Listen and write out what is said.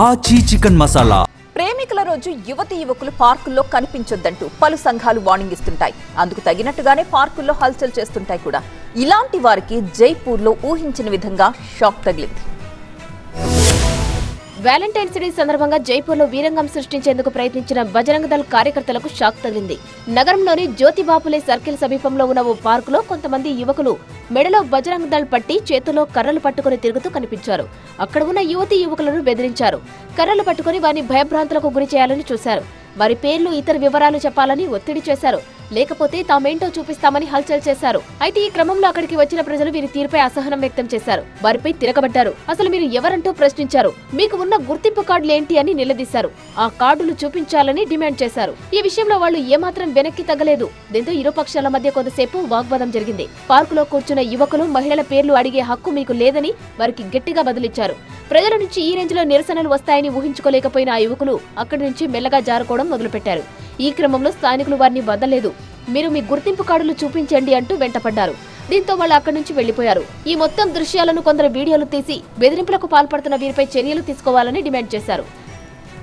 ఆచి చికెన్ మసాలా. ప్రేమికుల రోజు యువకులు పార్కుల్లో కనిపించొద్దంటూ పలు సంఘాలు వార్నింగ్ ఇస్తుంటాయి. అందుకు తగినట్టుగానే పార్కుల్లో హల్చల్ చేస్తుంటాయి కూడా. ఇలాంటి వారికి జైపూర్లో ఊహించిన విధంగా షాక్ తగిలింది. వ్యాలంటైన్స్ డే సందర్భంగా జైపూర్లో వీరంగం సృష్టించేందుకు ప్రయత్నించిన బజరంగ దళ్ కార్యకర్తలకు షాక్ తగిలింది. నగరంలోని జ్యోతిబాపులే సర్కిల్ సమీపంలో ఉన్న ఓ పార్కులో కొంతమంది యువకులు మెడలో బజరంగ దళ్ పట్టి చేతుల్లో కర్రలు పట్టుకుని తిరుగుతూ కనిపించారు. అక్కడ ఉన్న యువకులను బెదిరించారు. కర్రలు పట్టుకుని వారిని భయభ్రాంతులకు గురి చేయాలని చూశారు. వారి పేర్లు, ఇతర వివరాలు చెప్పాలని ఒత్తిడి చేశారు. లేకపోతే తామేంటో చూపిస్తామని హల్చల్ చేశారు. అయితే ఈ క్రమంలో అక్కడికి వచ్చిన ప్రజలు వీరి తీరుపై అసహనం వ్యక్తం చేశారు. వారిపై తిరగబడ్డారు. అసలు మీరు ఎవరంటూ ప్రశ్నించారు. మీకు ఉన్న గుర్తింపు కార్డులు ఏంటి అని నిలదీశారు. ఆ కార్డులు చూపించాలని డిమాండ్ చేశారు. ఈ విషయంలో వాళ్ళు ఏమాత్రం వెనక్కి తగ్గలేదు. దీంతో ఇరు పక్షాల మధ్య కొంతసేపు వాగ్వాదం జరిగింది. పార్కులో కూర్చున్న యువకులు మహిళల పేర్లు అడిగే హక్కు మీకు లేదని వారికి గట్టిగా బదులిచ్చారు. ప్రజల నుంచి ఈ రేంజ్ లో నిరసనలు వస్తాయని ఊహించుకోలేకపోయిన ఆ యువకులు అక్కడి నుంచి మెల్లగా జారుకోవడం మొదలుపెట్టారు. ఈ క్రమంలో స్థానికులు వారిని వదలలేదు. మీరు మీ గుర్తింపు కార్డులు చూపించండి అంటూ వెంటపడ్డారు. దీంతో వాళ్ళు అక్కడి నుంచి వెళ్లిపోయారు. ఈ మొత్తం దృశ్యాలను కొందరు వీడియోలు తీసి బెదిరింపులకు పాల్పడుతున్న వీరిపై చర్యలు తీసుకోవాలని డిమాండ్ చేశారు.